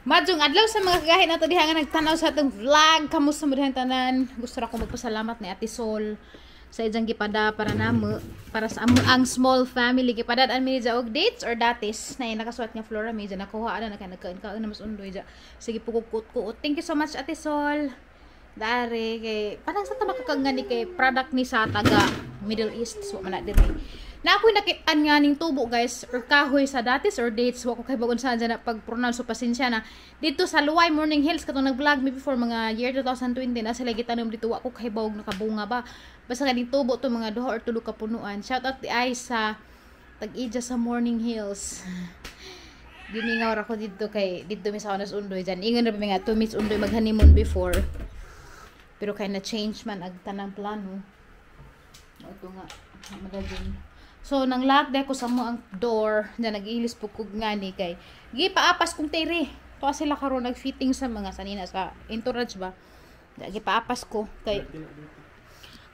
Madjong adlaw sa mga kagahi nato diha nga nagtanaw sa atong vlog. Kamusta mo dihang tanan? Gusto ra ko magpasalamat ni Ate Sol sa ijang gipada para namo para sa amo ang small family gipadad-an mi ja og dates or datis na nakasuot nga Flora mi ja nakuha ana na nagkaon na mas undoy ja. Sige pugukut-kuot. Thank you so much Ate Sol. Dari kay parang sa tama kakangani kay product ni sa taga Middle East so man na diri. Na ako'y nakitaan nga ning tubo guys or kahoy sa datis or dates wa ko kay bagon sa dyan na pag-pronounce so pasensya na dito sa Luway Morning Hills katong nag-vlog me before mga year 2020 na sila gitanom dito wa ko kay bawog nakabunga ba basta nga ning tubo to mga duha or tulo ka punuan. Shout out di ay sa tag-ija sa Morning Hills. Gimingaw ra ko dito kay dito mi sa Onas Undoy dyan ingon ra mi nga 2 months Undoy mag-honeymoon before pero kay na change man ag tanang plano. Ito nga madaging. So nang lock ko sa mo ang door, na nag-ilis po kog ngani kay gipaapas kong tere. To sila karon nag-fitting sa mga sanina sa entourage ba. Gipaapas ko kay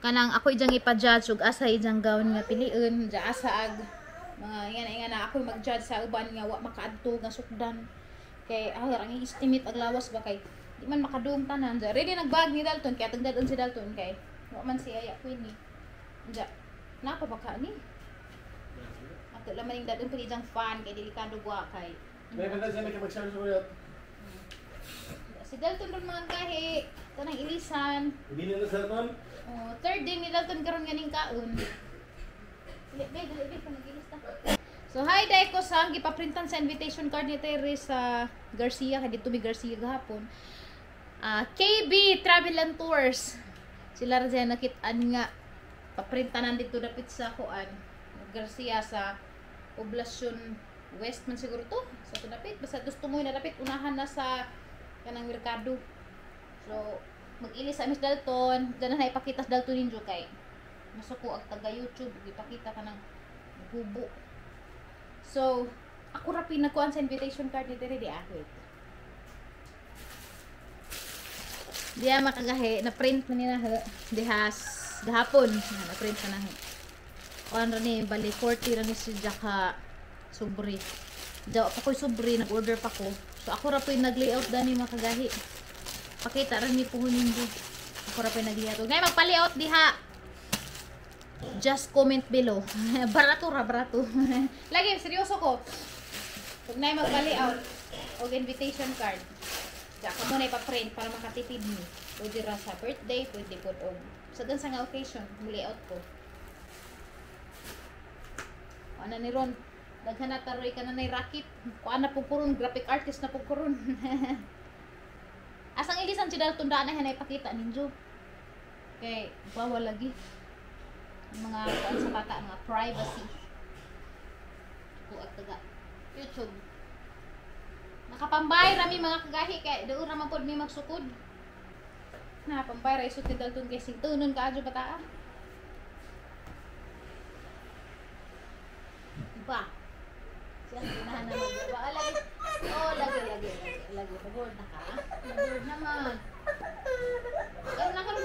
kanang ako ijang ipa-judge ug asa ijang gawon nga piliun, ja asa ag mga nga na ako mag-judge sa uban nga wa makaadto nga sukdan. Kay ang estimate ag lawas ba kay di man makadung tanan. Ja ready nagbag ni Dalton kay tagdadon si Dalton kay wa man si Aya Queenie. Ja napa ba ka ni? Ato laman yung dadong pagidang fan kay delikado buwa kay. May banda siya mag-share sa kuyot. Si Dalton ron mga kahi, tanang ilisan. Hindi na sa Dalton? Oh, third day ni Dalton karon ganing kaon. Dili pa nag-ilista. So hi day ko sa gipaprintan sa invitation card ni Terry sa Garcia kay dito mi Garcia gahapon. KB Travel and Tours. Sila ra diyan nakit-an nga paprintanan dito dapit sa kuan. Garcia sa Poblacion West man siguro to sa tunapit basta gusto mo na dapit unahan na sa kanang merkado so mag-ilis sa Miss Dalton dyan na ipakita sa Dalton ninyo kay masuko ang taga YouTube ipakita ka ng gubo so ako rapin na kuan sa invitation card ni Tere di ahit diya makagahe na print man nila dihas gahapon na print na ano ni bali 40 ra ni si Jaka subri. Daw pa ko'y subri nag-order pa ko. So ako ra po'y nag-layout dani makagahi. Pakita ra ni puhunin do. Ako ra po'y nag-layout. Ngay magpa-layout diha. Just comment below. Barato ra barato. Lagi seryoso ko. Kung nay magpa-layout og invitation card. Saka mo na ipa-print para makatipid ni. Pwede ra sa birthday, pwede pod og sa gansa nga occasion, layout ko. Ano ni Ron, daghan na taroy ka na nay racket. Kuan na po kuron, graphic artist na po kuron. Asang ilisan si Dalton daan na ipakita ninyo. Kay bawal lagi. Mga kuan sa bata nga privacy. Ko at taga YouTube. Nakapambay rami mga kagahi kay doon ra man pod mi magsukod. Nakapambay ra isut ni Dalton kay sing tunon kaadyo bata. Ba? Siya ginahan naman. Ba, lagi. Oh, lagi. Pagod na ka. Pagod naman.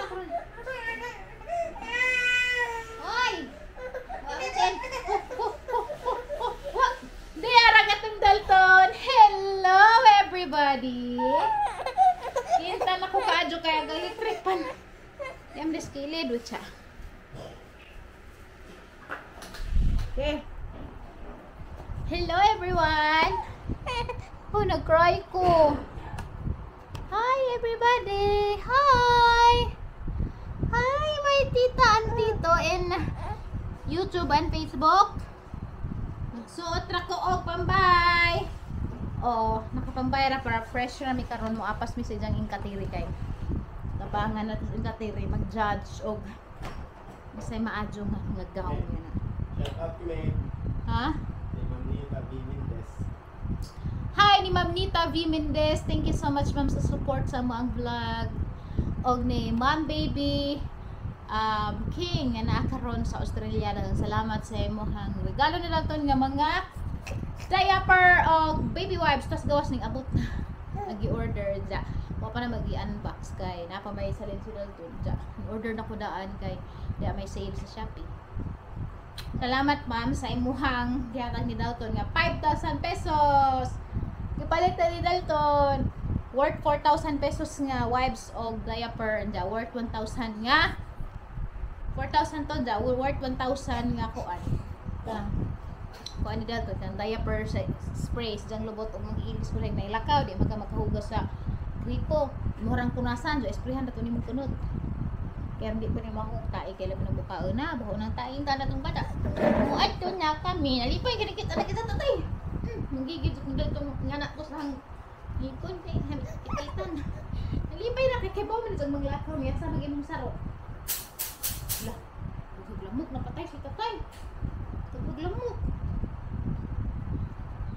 Karoon. Hoy! Bakit yan? Di arang atong Dalton. Hello, everybody. Kinta na ko kaadyo kaya galitripan. Yam deskilid, witcha. Okay. Hello everyone! Oh, nag-cry ko. Hi everybody! Hi! Hi my tita and tito in YouTube and Facebook. Nagsuot ra ko og pambay. Oh, nakapambay ra para fresh ra mi karon mo apas mi sa ijang inkatiri kay. Tabangan natin inkatiri mag-judge og bisay maadyo nga ngagaw niya na. Shout out to me. Ha? Hi ni Ma'am Nita V. Mendez. Thank you so much ma'am sa support sa mo ang vlog. Og ni Ma'am Baby King nga naakaron sa Australia. Daghang salamat sa imong regalo ni Dalton nga mga diaper og baby wipes tas gawas ning abot na. Nagi-order ja. Wa pa na magi-unbox kay napa may salin si Dalton ja. Order na ko daan kay diya may sale sa Shopee. Salamat ma'am sa imuhang gihatag ni Dalton nga 5,000 pesos. Gipalit na ni Dalton. Worth 4,000 pesos nga wipes o diaper and worth 1,000 nga 4,000 to da worth 1,000 nga kuan. Kuan ni Dalton ang diaper sa sprays dang lubot og mag-iilis ko rin na ilakaw di makahugas sa gripo. Murang punasan so sprayhan na to ni mong tunod. Kaya hindi pa ni mahukay kay labi na bukaon na baho nang taing kana tong bata. Mo adto na kami nalipay kini kita tatay. Mugigid kung Dalton nga na ko sa ikon kay itan. Nalipay na kay kibaw man sa mga lakaw niya sa maging saro. Lah, tubig lamok napatay si tatay. Tubig lamok.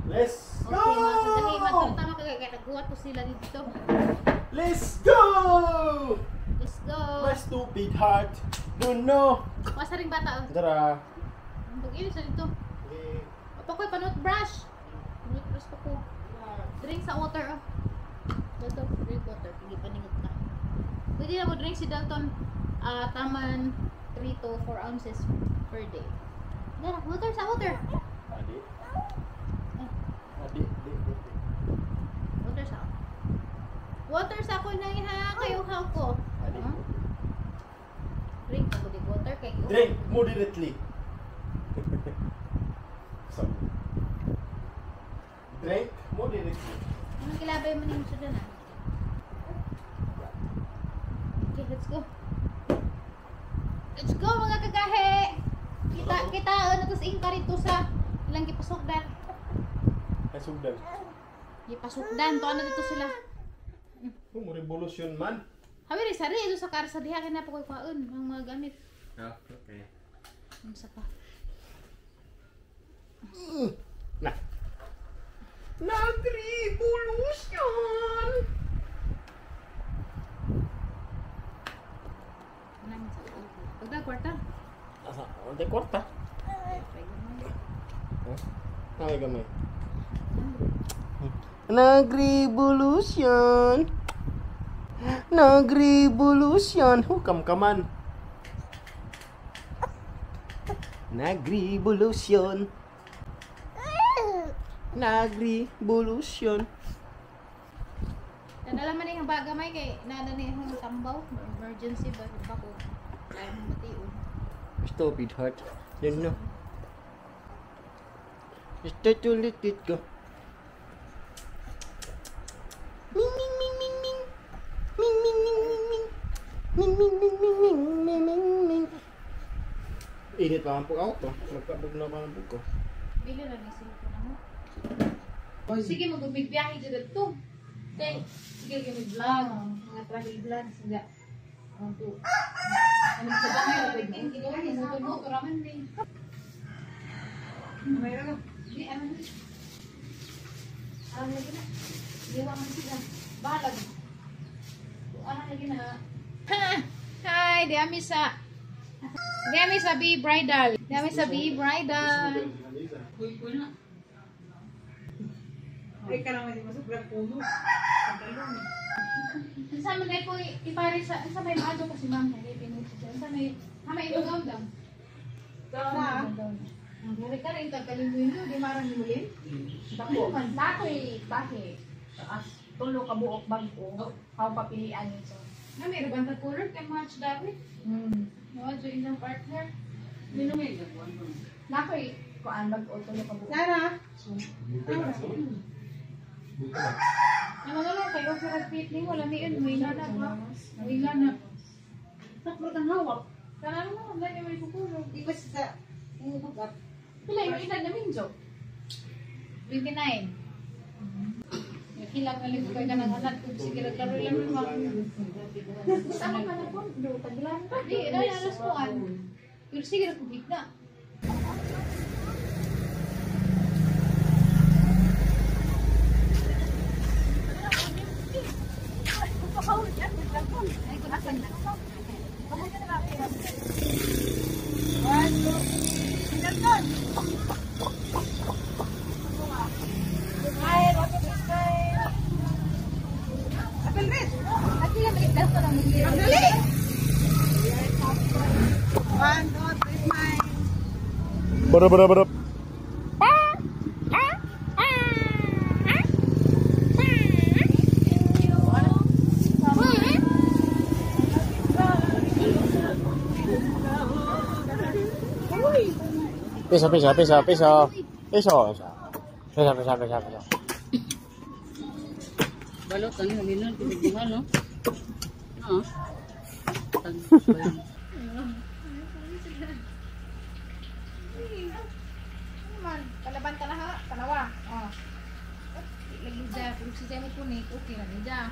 Let's go! Okay, mga kagahi, magkatama kagagaguhat ko sila dito. Let's go! Let's go. My stupid heart. Don't know. Masa ring bata. Tara. Pag-ilis na dito. Okay. Apa ko panot brush. Panot brush pa ko. Drink sa water. Dalton, drink water. Hindi pa ningot na. Pwede na mo drink si Dalton. Taman 3 to 4 ounces per day. Dara, water sa water. Adi. Ah, Adi. water sa. Water sa ko na ha. Kayo ha ko. Adi. Huh? Drink ako di water kay ko. Drink moderately. So. Drink moderately. Anong kilabay mo nimo sa dana? Okay, let's go. Let's go mga kagahe. Kita ano to sa ingka rito sa ilang gipasugdan. Kasugdan. Gipasugdan to ano dito sila. Kung revolution man. Habi rin sari ito sa karsa diha kay napo koy kaon ang mga gamit. Ah, okay. Unsa pa? Nah. Nag-revolution! Nang sa pagda kwarta. Asa? Ante kwarta? Ay, gamay. Nag-revolution! Nag-revolution! Hukam kaman! Nag-revolution! Nag-revolution! Nadala man yung bagamay kay nada ni yung tambaw, emergency ba ko. Kaya mo matiun. Stupid heart. Yan no. Start to let it go. Ming ming ming ming ming. Ming ming ming ming ming. Ming ming ming ming ming ming ming ming. Init pa ang pag-out to. Magkabog na pa ang pag ko. Bili ra ni sila ko na mo. Sige magbigbiyahe jud to. Okay, sige kami vlog, mga travel vlog sila. Ano sa damay ra pwede hindi ko mo ramen din. Mayroon na. Di ano ni. Ano lagi na? Diwa man sila. Balag. Ano lagi na? Hi, diami sa B Bridal. Diami sa B Bridal. Kuy na. Ay ka naman di masubra puno. Sa man ko ipare sa may maadto kasi ma'am kay pinuto siya. Sa may ilog daw. Sa Ang gari ka rin kagaling mo di marang mulin. dako man bahe. As tulo ka buok bag-o. How papilian nito. Na may rubang ka color kay match David. No, so ilang partner. Minumay gagawin mo. Nakoy kuan bag-o tulo ka buok. Sara, Buka. ano lang kayo sa repeat ni wala mi may lana ba? May lana. Sakro kang hawak. Kana mo wala ni may kukulo. Di ba sa bugat? Pila yung edad namin jo? 29. Hilang nga libo kayo ka ng anak kung sige naglaro lang naman. Sama ka na po. Do taglan pa. Di, alas ko pero sige na kubig na. Barap barap barap. Piso. Piso. Balot ang haminon, pinagdihan, no? Oo. Kalaban ka na ha, kalawa. Oh. Lagi dyan, kung si Jenny punit, okay na din dyan.